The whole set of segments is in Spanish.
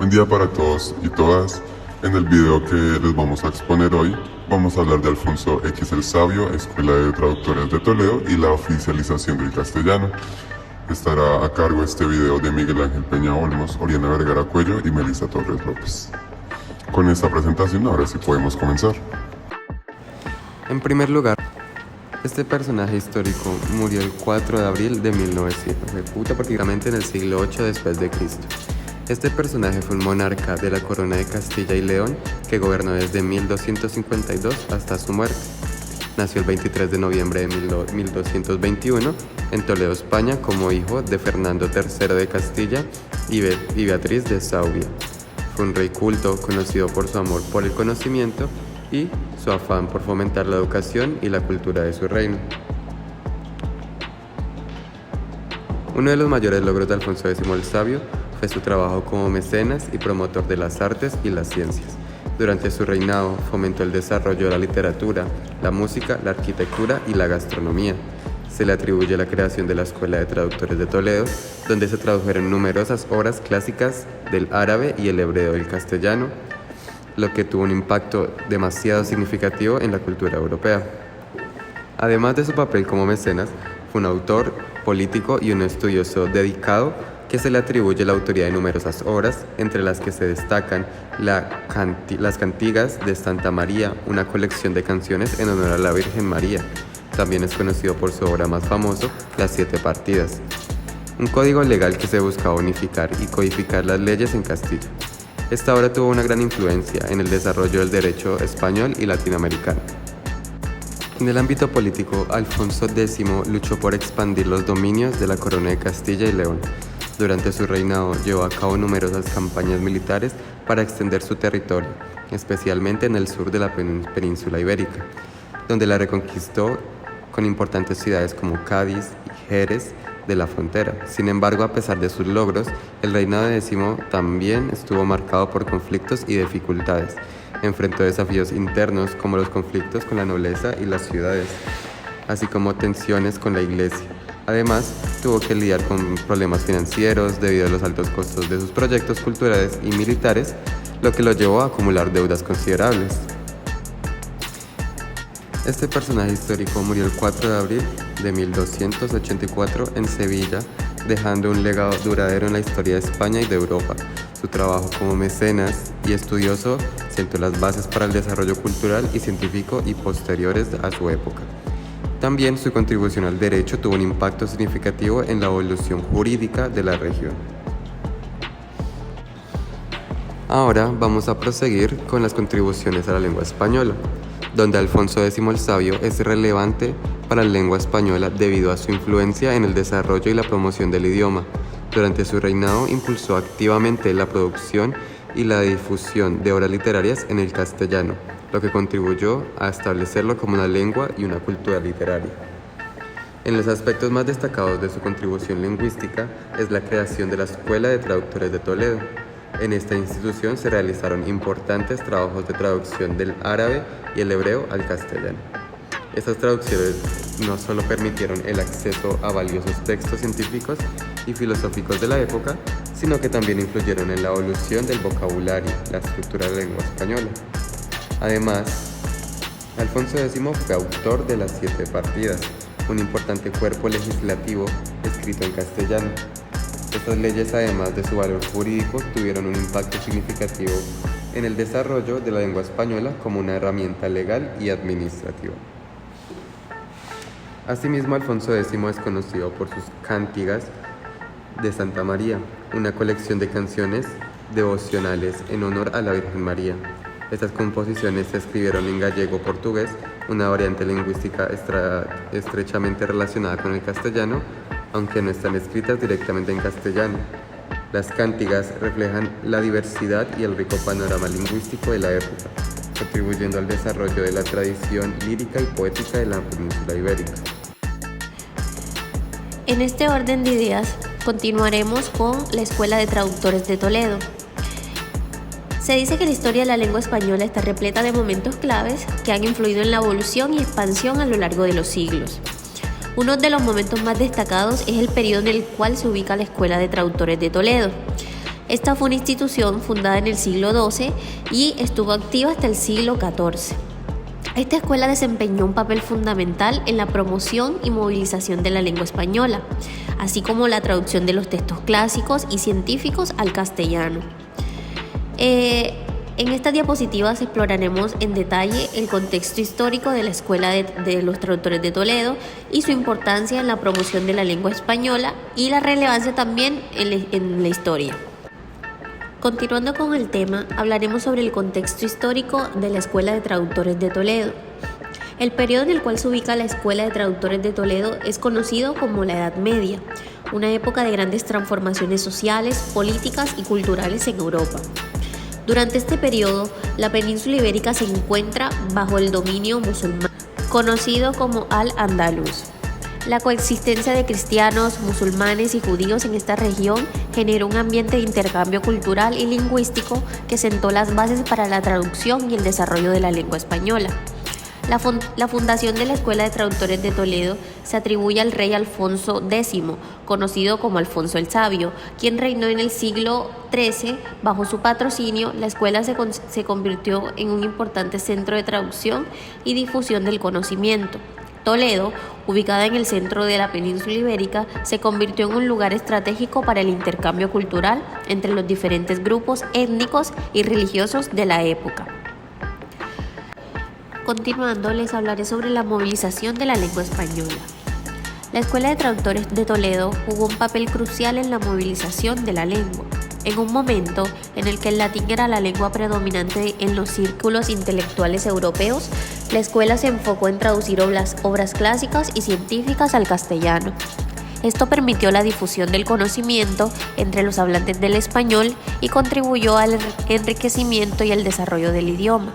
Buen día para todos y todas. En el video que les vamos a exponer hoy, vamos a hablar de Alfonso X el Sabio, Escuela de Traductores de Toledo y la oficialización del castellano. Estará a cargo este video de Miguel Ángel Peña Olmos, Oriana Vergara Cuello y Melissa Torres López. Con esta presentación ahora sí podemos comenzar. En primer lugar, este personaje histórico murió el 4 de abril de 1900, prácticamente en el siglo VIII después de Cristo. Este personaje fue un monarca de la corona de Castilla y León que gobernó desde 1252 hasta su muerte. Nació el 23 de noviembre de 1221 en Toledo, España, como hijo de Fernando III de Castilla y Beatriz de Suabia. Fue un rey culto, conocido por su amor por el conocimiento y su afán por fomentar la educación y la cultura de su reino. Uno de los mayores logros de Alfonso X el Sabio fue su trabajo como mecenas y promotor de las artes y las ciencias. Durante su reinado fomentó el desarrollo de la literatura, la música, la arquitectura y la gastronomía. Se le atribuye la creación de la Escuela de Traductores de Toledo, donde se tradujeron numerosas obras clásicas del árabe y el hebreo del castellano, lo que tuvo un impacto demasiado significativo en la cultura europea. Además de su papel como mecenas, fue un autor, político y un estudioso dedicado que se le atribuye la autoría de numerosas obras, entre las que se destacan las cantigas de Santa María, una colección de canciones en honor a la Virgen María. También es conocido por su obra más famosa, Las Siete Partidas, un código legal que se buscaba unificar y codificar las leyes en Castilla. Esta obra tuvo una gran influencia en el desarrollo del derecho español y latinoamericano. En el ámbito político, Alfonso X luchó por expandir los dominios de la corona de Castilla y León. Durante su reinado llevó a cabo numerosas campañas militares para extender su territorio, especialmente en el sur de la península ibérica, donde la reconquistó con importantes ciudades como Cádiz y Jerez de la frontera. Sin embargo, a pesar de sus logros, el reinado de X también estuvo marcado por conflictos y dificultades. Enfrentó desafíos internos como los conflictos con la nobleza y las ciudades, así como tensiones con la iglesia. Además, tuvo que lidiar con problemas financieros debido a los altos costos de sus proyectos culturales y militares, lo que lo llevó a acumular deudas considerables. Este personaje histórico murió el 4 de abril de 1284 en Sevilla, dejando un legado duradero en la historia de España y de Europa. Su trabajo como mecenas y estudioso sentó las bases para el desarrollo cultural y científico y posteriores a su época. También su contribución al derecho tuvo un impacto significativo en la evolución jurídica de la región. Ahora vamos a proseguir con las contribuciones a la lengua española, donde Alfonso X el Sabio es relevante para la lengua española debido a su influencia en el desarrollo y la promoción del idioma. Durante su reinado impulsó activamente la producción y la difusión de obras literarias en el castellano, lo que contribuyó a establecerlo como una lengua y una cultura literaria. En los aspectos más destacados de su contribución lingüística es la creación de la Escuela de Traductores de Toledo. En esta institución se realizaron importantes trabajos de traducción del árabe y el hebreo al castellano. Estas traducciones no solo permitieron el acceso a valiosos textos científicos y filosóficos de la época, sino que también influyeron en la evolución del vocabulario, la estructura de la lengua española. Además, Alfonso X fue autor de Las Siete Partidas, un importante cuerpo legislativo escrito en castellano. Estas leyes, además de su valor jurídico, tuvieron un impacto significativo en el desarrollo de la lengua española como una herramienta legal y administrativa. Asimismo, Alfonso X es conocido por sus cantigas de Santa María, una colección de canciones devocionales en honor a la Virgen María. Estas composiciones se escribieron en gallego-portugués, una variante lingüística estrechamente relacionada con el castellano, aunque no están escritas directamente en castellano. Las cántigas reflejan la diversidad y el rico panorama lingüístico de la época, contribuyendo al desarrollo de la tradición lírica y poética de la península ibérica. En este orden de ideas, continuaremos con la Escuela de Traductores de Toledo. Se dice que la historia de la lengua española está repleta de momentos claves que han influido en la evolución y expansión a lo largo de los siglos. Uno de los momentos más destacados es el periodo en el cual se ubica la Escuela de Traductores de Toledo. Esta fue una institución fundada en el siglo XII y estuvo activa hasta el siglo XIV. Esta escuela desempeñó un papel fundamental en la promoción y movilización de la lengua española, así como la traducción de los textos clásicos y científicos al castellano. En estas diapositivas exploraremos en detalle el contexto histórico de la Escuela de los Traductores de Toledo y su importancia en la promoción de la lengua española y la relevancia también en la historia. Continuando con el tema, hablaremos sobre el contexto histórico de la Escuela de Traductores de Toledo. El periodo en el cual se ubica la Escuela de Traductores de Toledo es conocido como la Edad Media, una época de grandes transformaciones sociales, políticas y culturales en Europa. Durante este periodo, la península ibérica se encuentra bajo el dominio musulmán, conocido como Al-Ándalus. La coexistencia de cristianos, musulmanes y judíos en esta región generó un ambiente de intercambio cultural y lingüístico que sentó las bases para la traducción y el desarrollo de la lengua española. La fundación de la Escuela de Traductores de Toledo se atribuye al rey Alfonso X, conocido como Alfonso el Sabio, quien reinó en el siglo XIII. Bajo su patrocinio, la escuela se convirtió en un importante centro de traducción y difusión del conocimiento. Toledo, ubicada en el centro de la península ibérica, se convirtió en un lugar estratégico para el intercambio cultural entre los diferentes grupos étnicos y religiosos de la época. Continuando, les hablaré sobre la movilización de la lengua española. La Escuela de Traductores de Toledo jugó un papel crucial en la movilización de la lengua. En un momento en el que el latín era la lengua predominante en los círculos intelectuales europeos, la escuela se enfocó en traducir obras clásicas y científicas al castellano. Esto permitió la difusión del conocimiento entre los hablantes del español y contribuyó al enriquecimiento y al desarrollo del idioma.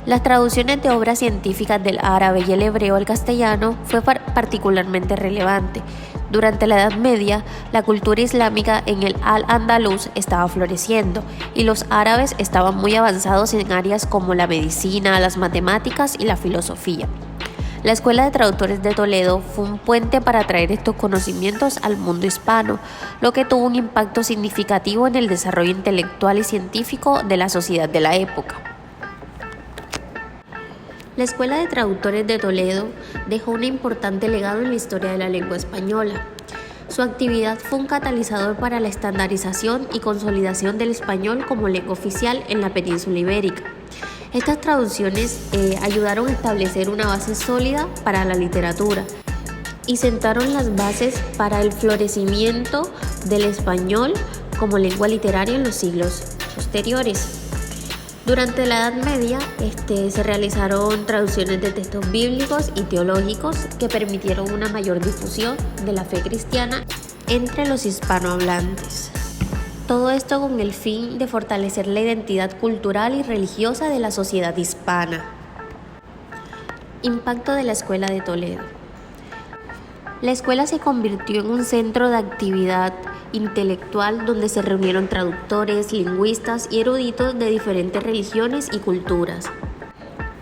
Las traducciones de obras científicas del árabe y el hebreo al castellano fue particularmente relevante. Durante la Edad Media, la cultura islámica en el Al-Ándalus estaba floreciendo y los árabes estaban muy avanzados en áreas como la medicina, las matemáticas y la filosofía. La Escuela de Traductores de Toledo fue un puente para traer estos conocimientos al mundo hispano, lo que tuvo un impacto significativo en el desarrollo intelectual y científico de la sociedad de la época. La Escuela de Traductores de Toledo dejó un importante legado en la historia de la lengua española. Su actividad fue un catalizador para la estandarización y consolidación del español como lengua oficial en la península ibérica. Estas traducciones ayudaron a establecer una base sólida para la literatura y sentaron las bases para el florecimiento del español como lengua literaria en los siglos posteriores. Durante la Edad Media se realizaron traducciones de textos bíblicos y teológicos que permitieron una mayor difusión de la fe cristiana entre los hispanohablantes. Todo esto con el fin de fortalecer la identidad cultural y religiosa de la sociedad hispana. Impacto de la Escuela de Toledo. La escuela se convirtió en un centro de actividad intelectual donde se reunieron traductores, lingüistas y eruditos de diferentes religiones y culturas.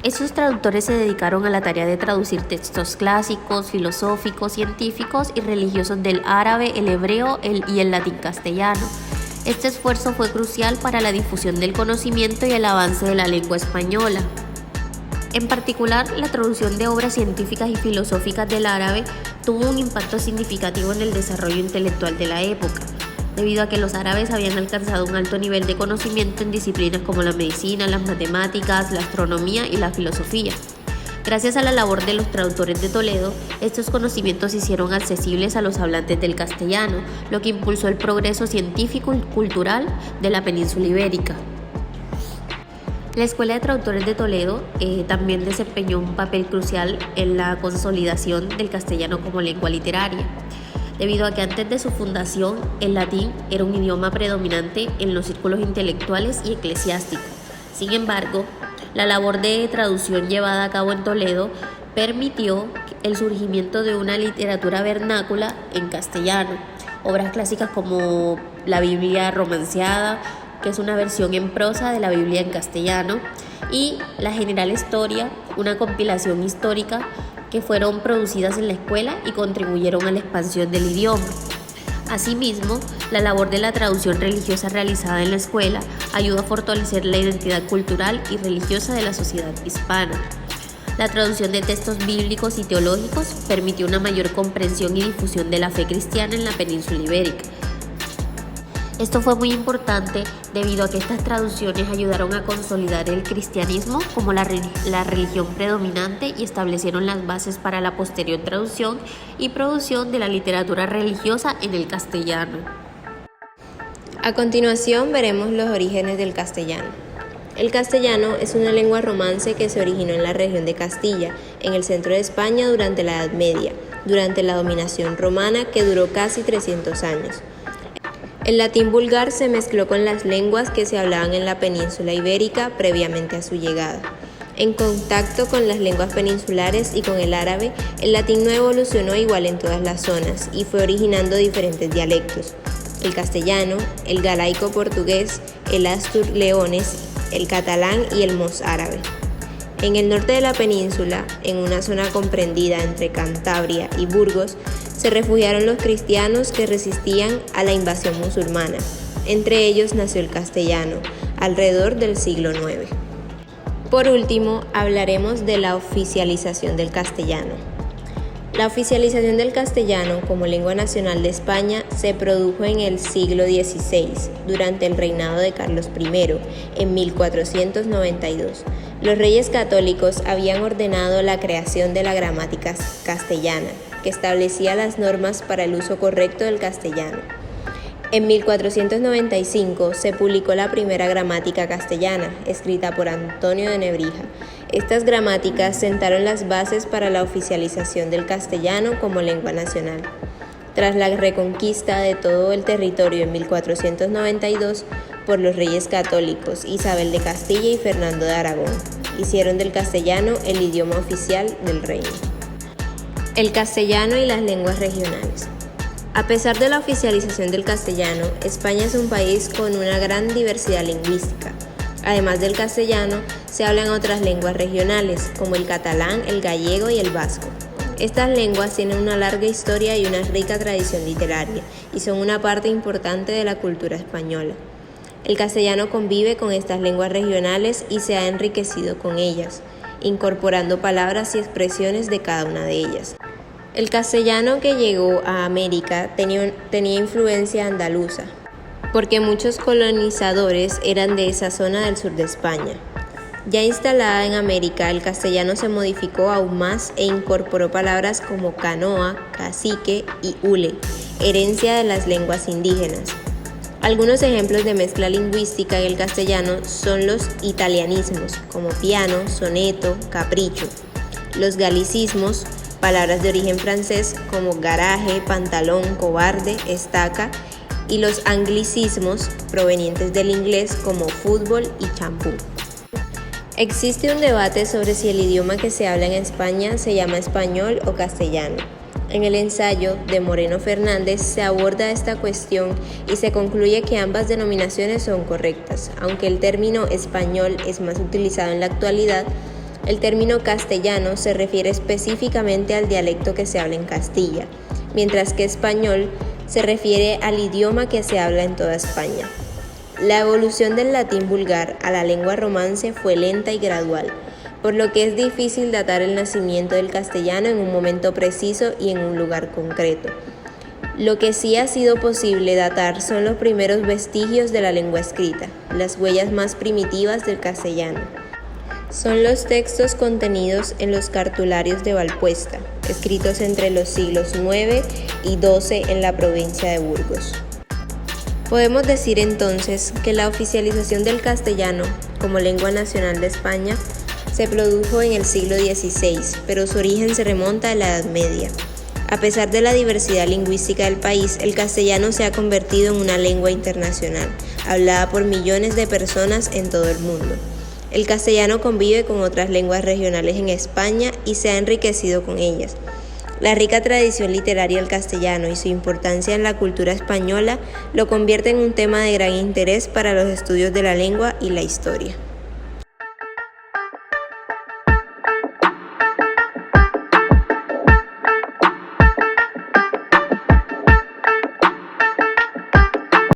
Estos traductores se dedicaron a la tarea de traducir textos clásicos, filosóficos, científicos y religiosos del árabe, el hebreo y el latín castellano. Este esfuerzo fue crucial para la difusión del conocimiento y el avance de la lengua española. En particular, la traducción de obras científicas y filosóficas del árabe tuvo un impacto significativo en el desarrollo intelectual de la época, debido a que los árabes habían alcanzado un alto nivel de conocimiento en disciplinas como la medicina, las matemáticas, la astronomía y la filosofía. Gracias a la labor de los traductores de Toledo, estos conocimientos se hicieron accesibles a los hablantes del castellano, lo que impulsó el progreso científico y cultural de la península ibérica. La Escuela de Traductores de Toledo también desempeñó un papel crucial en la consolidación del castellano como lengua literaria, debido a que antes de su fundación el latín era un idioma predominante en los círculos intelectuales y eclesiásticos. Sin embargo, la labor de traducción llevada a cabo en Toledo permitió el surgimiento de una literatura vernácula en castellano, obras clásicas como la Biblia romanceada, que es una versión en prosa de la Biblia en castellano, y la General Historia, una compilación histórica que fueron producidas en la escuela y contribuyeron a la expansión del idioma. Asimismo, La labor de la traducción religiosa realizada en la escuela ayuda a fortalecer la identidad cultural y religiosa de la sociedad hispana. La traducción de textos bíblicos y teológicos permitió una mayor comprensión y difusión de la fe cristiana en la península ibérica. Esto fue muy importante debido a que estas traducciones ayudaron a consolidar el cristianismo como la religión predominante y establecieron las bases para la posterior traducción y producción de la literatura religiosa en el castellano. A continuación veremos los orígenes del castellano. El castellano es una lengua romance que se originó en la región de Castilla, en el centro de España durante la Edad Media, durante la dominación romana que duró casi 300 años. El latín vulgar se mezcló con las lenguas que se hablaban en la península ibérica previamente a su llegada. En contacto con las lenguas peninsulares y con el árabe, el latín no evolucionó igual en todas las zonas y fue originando diferentes dialectos: el castellano, el galaico portugués, el astur leones, el catalán y el mozárabe. En el norte de la península, en una zona comprendida entre Cantabria y Burgos, se refugiaron los cristianos que resistían a la invasión musulmana. Entre ellos nació el castellano, alrededor del siglo IX. Por último, hablaremos de la oficialización del castellano. La oficialización del castellano como lengua nacional de España se produjo en el siglo XVI, durante el reinado de Carlos I, en 1492. Los reyes católicos habían ordenado la creación de la gramática castellana, que establecía las normas para el uso correcto del castellano. En 1495 se publicó la primera gramática castellana, escrita por Antonio de Nebrija. Estas gramáticas sentaron las bases para la oficialización del castellano como lengua nacional. Tras la reconquista de todo el territorio en 1492 por los reyes católicos Isabel de Castilla y Fernando de Aragón, hicieron del castellano el idioma oficial del reino. El castellano y las lenguas regionales. A pesar de la oficialización del castellano, España es un país con una gran diversidad lingüística. Además del castellano, se hablan otras lenguas regionales, como el catalán, el gallego y el vasco. Estas lenguas tienen una larga historia y una rica tradición literaria, y son una parte importante de la cultura española. El castellano convive con estas lenguas regionales y se ha enriquecido con ellas, incorporando palabras y expresiones de cada una de ellas. El castellano que llegó a América tenía influencia andaluza, porque muchos colonizadores eran de esa zona del sur de España. Ya instalada en América, el castellano se modificó aún más e incorporó palabras como canoa, cacique y hule, herencia de las lenguas indígenas. Algunos ejemplos de mezcla lingüística en el castellano son los italianismos, como piano, soneto, capricho. Los galicismos, palabras de origen francés como garaje, pantalón, cobarde, estaca, y los anglicismos provenientes del inglés como fútbol y champú. Existe un debate sobre si el idioma que se habla en España se llama español o castellano. En el ensayo de Moreno Fernández se aborda esta cuestión y se concluye que ambas denominaciones son correctas. Aunque el término español es más utilizado en la actualidad, el término castellano se refiere específicamente al dialecto que se habla en Castilla, mientras que español se refiere al idioma que se habla en toda España. La evolución del latín vulgar a la lengua romance fue lenta y gradual, por lo que es difícil datar el nacimiento del castellano en un momento preciso y en un lugar concreto. Lo que sí ha sido posible datar son los primeros vestigios de la lengua escrita, las huellas más primitivas del castellano. Son los textos contenidos en los cartularios de Valpuesta, escritos entre los siglos IX y XII en la provincia de Burgos. Podemos decir entonces que la oficialización del castellano como lengua nacional de España se produjo en el siglo XVI, pero su origen se remonta a la Edad Media. A pesar de la diversidad lingüística del país, el castellano se ha convertido en una lengua internacional, hablada por millones de personas en todo el mundo. El castellano convive con otras lenguas regionales en España y se ha enriquecido con ellas. La rica tradición literaria del castellano y su importancia en la cultura española lo convierte en un tema de gran interés para los estudios de la lengua y la historia.